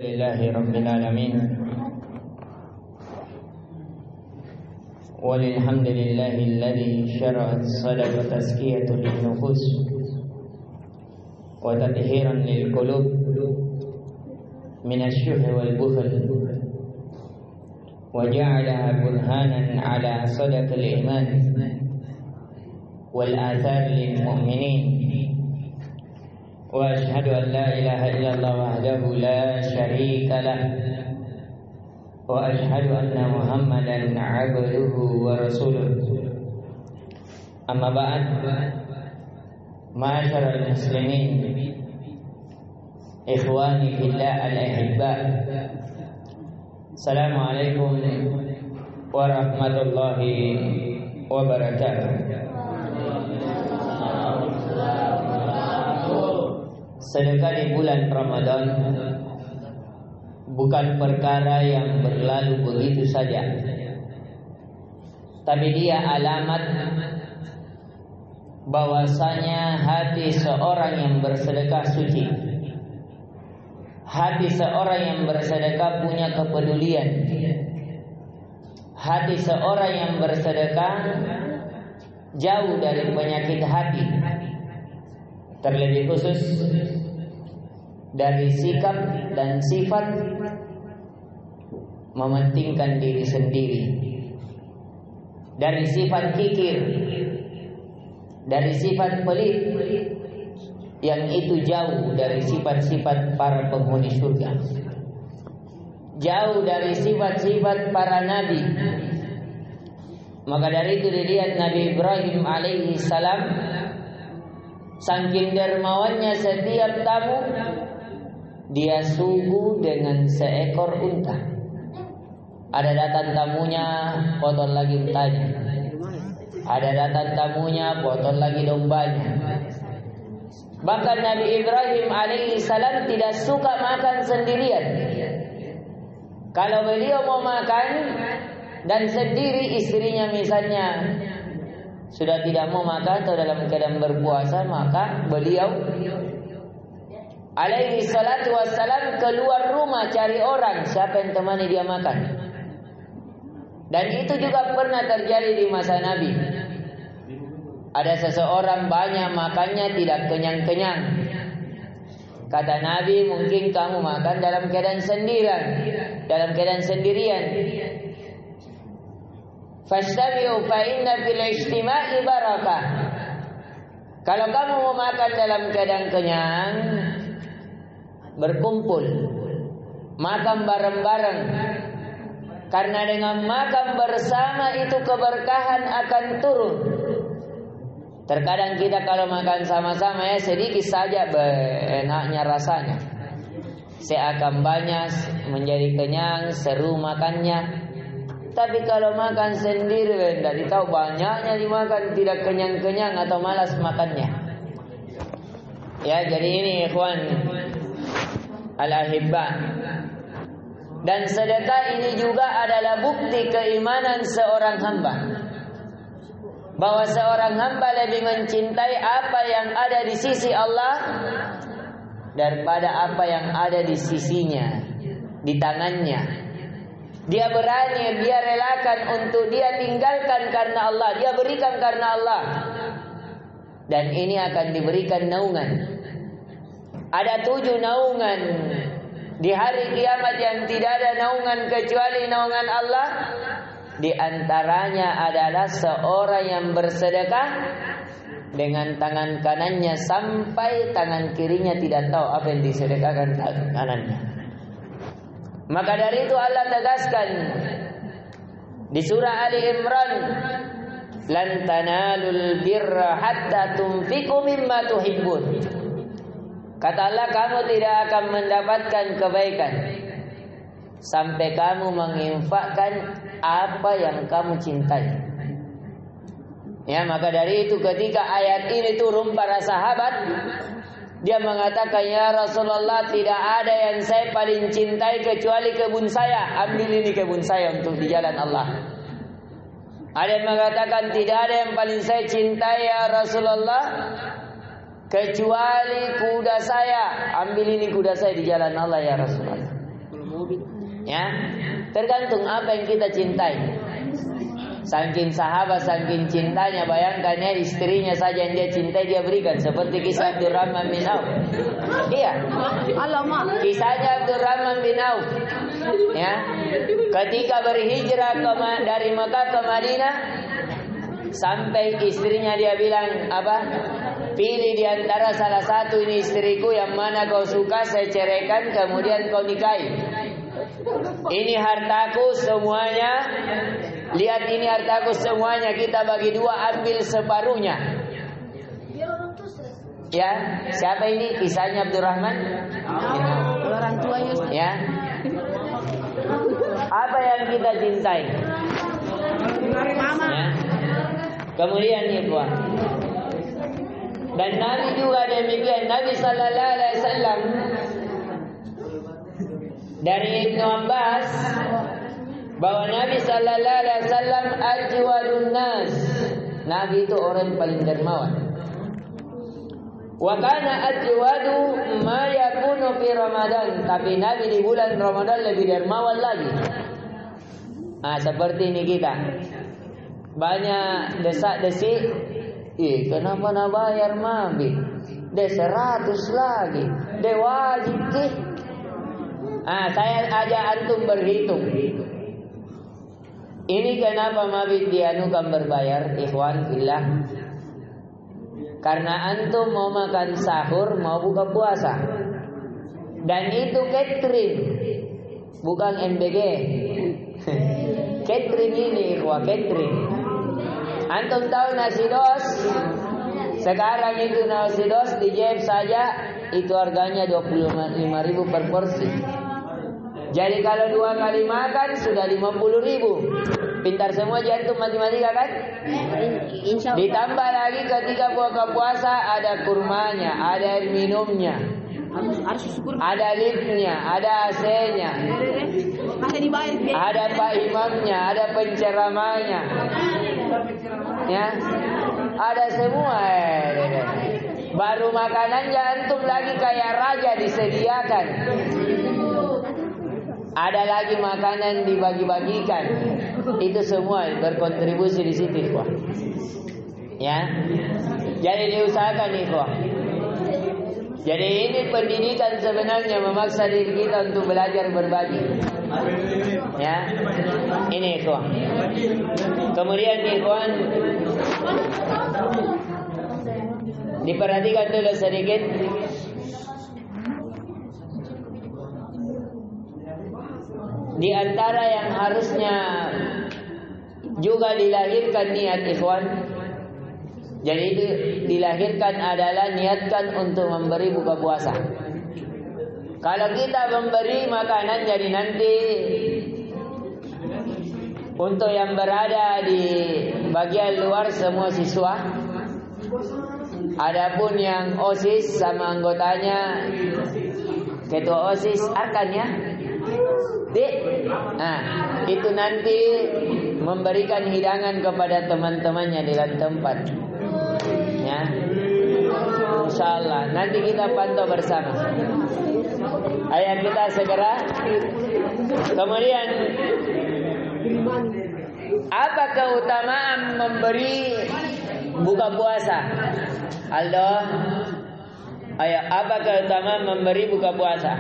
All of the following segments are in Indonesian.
لله رب العالمين وللحمد لله الذي شرع الصلاة تزكية للنفوس وتطهيرا للقلوب من الشح والبخل وجعلها برهانا على صدق الإيمان والآثار للمؤمنين وأشهد أن لا إله إلا الله وحده لا شريك له وأشهد أن محمدا عبده ورسوله أما بعد معاشر المسلمين إخواني في الله الأحباء السلام عليكم ورحمة الله وبركاته. Sedekah di bulan Ramadan bukan perkara yang berlalu begitu saja, tapi dia alamat bahwasanya hati seorang yang bersedekah suci. Hati seorang yang bersedekah punya kepedulian. Hati seorang yang bersedekah jauh dari penyakit hati, terlebih khusus dari sikap dan sifat mementingkan diri sendiri, dari sifat kikir, dari sifat pelit, yang itu jauh dari sifat-sifat para penghuni surga, jauh dari sifat-sifat para nabi. Maka dari itu dilihat Nabi Ibrahim alaihi salam, saking dermawannya setiap tamu dia suguh dengan seekor unta. Ada datang tamunya, potong lagi untanya. Ada datang tamunya, potong lagi dombanya. Bahkan Nabi Ibrahim alaihi salam tidak suka makan sendirian. Kalau beliau mau makan dan sendiri, istrinya misalnya sudah tidak mau makan atau dalam keadaan berpuasa, maka beliau alaihi salatu wassalam keluar rumah cari orang siapa yang temani dia makan. Dan itu juga pernah terjadi di masa Nabi. Ada seseorang banyak makannya tidak kenyang-kenyang. Kata Nabi, mungkin kamu makan dalam keadaan sendirian. Fastabi'u fa inna fil ijtima'i barakah. Kalau kamu mau makan dalam keadaan kenyang, berkumpul, makan bareng-bareng. Karena dengan makan bersama itu keberkahan akan turun. Terkadang kita kalau makan sama-sama ya sedikit saja enaknya rasanya. Seakan banyak menjadi kenyang, seru makannya. Tapi kalau makan sendiri tidak tahu banyaknya dimakan, tidak kenyang-kenyang atau malas makannya. Ya, jadi ini ikhwan al-ahibba. Dan sedekah ini juga adalah bukti keimanan seorang hamba, bahwa seorang hamba lebih mencintai apa yang ada di sisi Allah daripada apa yang ada di sisinya, di tangannya. Dia berani, dia relakan untuk dia tinggalkan karena Allah, dia berikan karena Allah. Dan ini akan diberikan naungan. Ada 7 naungan di hari kiamat yang tidak ada naungan kecuali naungan Allah. Di antaranya adalah seorang yang bersedekah dengan tangan kanannya sampai tangan kirinya tidak tahu apa yang disedekahkan tangan kanannya. Maka dari itu Allah tegaskan di surah Ali Imran, lan tanalul birra hatta tunfiqu mimma tuhibbun. Kata Allah, kamu tidak akan mendapatkan kebaikan sampai kamu menginfakkan apa yang kamu cintai. Ya, maka dari itu ketika ayat ini turun, para sahabat dia mengatakan, ya Rasulullah, tidak ada yang saya paling cintai kecuali kebun saya. Ambil ini kebun saya untuk di jalan Allah. Ada yang mengatakan, tidak ada yang paling saya cintai ya Rasulullah kecuali kuda saya. Ambil ini kuda saya di jalan Allah ya Rasulullah. Ya, tergantung apa yang kita cintai. Saking sahabat, saking cintanya, bayangkan ya, istrinya saja yang dia cintai dia berikan. Seperti kisah Abdurrahman bin Auf. Iya, kisahnya Abdurrahman bin Auf. Ya, ketika berhijrah dari Mekah ke Madinah, sampai istrinya dia bilang apa? Pilih di antara salah satu ini istriku, yang mana kau suka saya ceraikan, kemudian kau nikahi. Ini hartaku semuanya. Lihat ini hartaku semuanya, kita bagi dua, ambil separuhnya. Ya, siapa ini? Kisahnya Abdurrahman. Orang tuanya. Ya. Apa yang kita cintai? Ya. Kemudian ikhwan. Dan Nabi juga demikian. Nabi sallallahu alaihi wasallam, dari Ibnu Abbas, bahwa Nabi sallallahu alaihi wasallam ajwadun nas. Nabi itu orang paling dermawan. Wa kana ajwadu ma yakunu fi Ramadan. Tapi Nabi di bulan Ramadan lebih dermawan lagi. Nah, seperti ini kita. Banyak desak-desik. Kenapa nak bayar mabit? Dia 100 lagi. Dia wajib ke? Saya ajak antum berhitung. Ini kenapa mabit dianukan berbayar, ikhwan fillah? Karena antum mau makan sahur, mau buka puasa. Dan itu catering, bukan MBG. Catering ini, ikhwan, catering. Antum tahu nasi dos? Sekarang itu nasi dos di Jeb saja itu harganya 25.000 per porsi. Jadi kalau 2 kali makan sudah 50.000. Pintar semua jantung matematika kan? Ditambah lagi ketika buka puasa ada kurmanya, ada air minumnya, ada liftnya, ada AC-nya, ada Pak Imamnya, ada penceramahnya, ya, ada semua. Baru makanannya antum lagi kayak raja disediakan. Ada lagi makanan dibagi-bagikan. Itu semua berkontribusi di situ, ikhwah. Ya. Jadi diusahakan, ikhwah. Jadi ini pendidikan sebenarnya memaksa diri kita untuk belajar berbagi. Ya. Ini, ikhwah. Kemudian, ikhwan, diperhatikan dulu sedikit. Di antara yang harusnya juga dilahirkan niat, ikhwan. Jadi itu dilahirkan adalah niatkan untuk memberi buka puasa. Kalau kita memberi makanan, jadi nanti untuk yang berada di bagian luar semua siswa. Adapun yang OSIS sama anggotanya, ketua OSIS akan ya. Itu nanti memberikan hidangan kepada teman-temannya di dalam tempat. Ya, insyaallah nanti kita pantau bersama. Ayo kita segera. Kemudian, apa keutamaan memberi buka puasa? Aldo, ayo, apa keutamaan memberi buka puasa?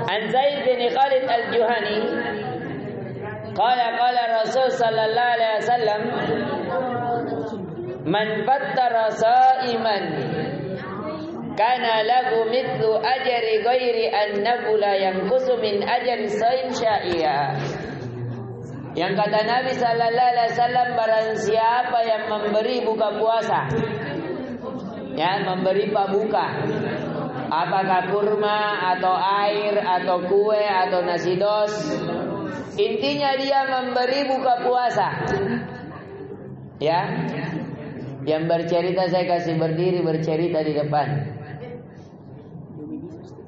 An Zaid bin Khalid al-Juhani qala Rasul sallallahu alaihi wasallam, man fattara sa'iman kana lahu mithlu ajri ghairi annahu la yanqusu min ajri shay'in syai'a. Yang kata Nabi sallallahu alaihi wasallam, barang siapa yang memberi buka puasa, ya, memberi pabuka, apakah kurma atau air atau kue atau nasi dos, intinya dia memberi buka puasa. Ya, yang bercerita saya kasih berdiri bercerita di depan.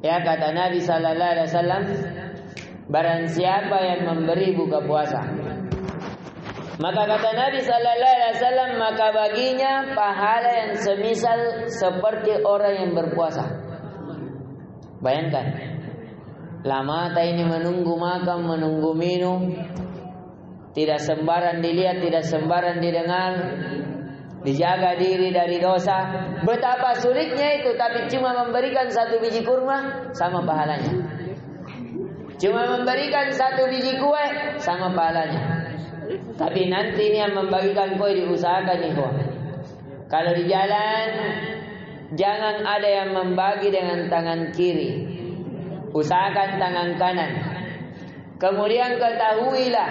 Ya, kata Nabi sallallahu alaihi wasallam, barang siapa yang memberi buka puasa, maka kata Nabi sallallahu alaihi wasallam, maka baginya pahala yang semisal seperti orang yang berpuasa. Bayangkan, Lama ini menunggu makan, menunggu minum, tidak sembarang dilihat, tidak sembarang didengar, dijaga diri dari dosa. Betapa sulitnya itu, tapi cuma memberikan 1 biji kurma sama pahalanya. Cuma memberikan 1 biji kue sama pahalanya. Tapi nanti ini yang membagikan kue diusahakan nih kok. Kalau di jalan jangan ada yang membagi dengan tangan kiri. Usahakan tangan kanan. Kemudian ketahuilah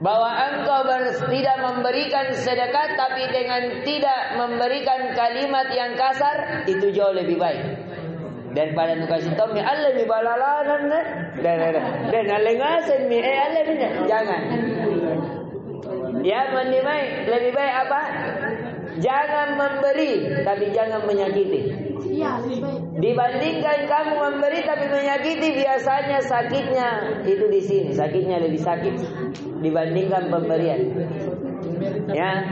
bahwa engkau tidak memberikan sedekah tapi dengan tidak memberikan kalimat yang kasar, itu jauh lebih baik daripada kasih tahu Allah mi balalanan dan alengasen mi Allah mi. Jangan. Ya menimai lebih baik apa? Jangan memberi tapi jangan menyakiti. Iya, lebih baik. Dibandingkan kamu memberi tapi menyakiti, biasanya sakitnya itu di sini, sakitnya lebih sakit dibandingkan pemberian. Ya,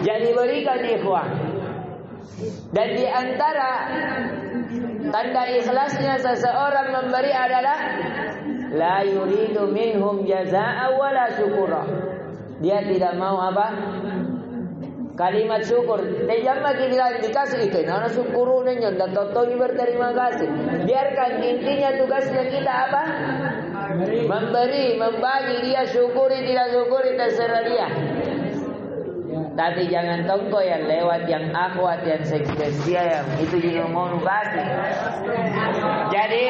jadi berikan ikhwan. Dan di antara tanda ikhlasnya seseorang memberi adalah la yuridu minhum jazaa'a wala syukura. Dia tidak mau apa? Kalimat syukur. Jangan bilang dikasih itu, nana syukurnya dan totogi berterima kasih. Biarkan intinya tugasnya kita apa? Memberi, membagi. Dia syukuri, tidak syukuri, terserah dia. Tapi jangan tongko yang lewat, yang akhwat, yang spesial, yang itu juga mau kasih. Jadi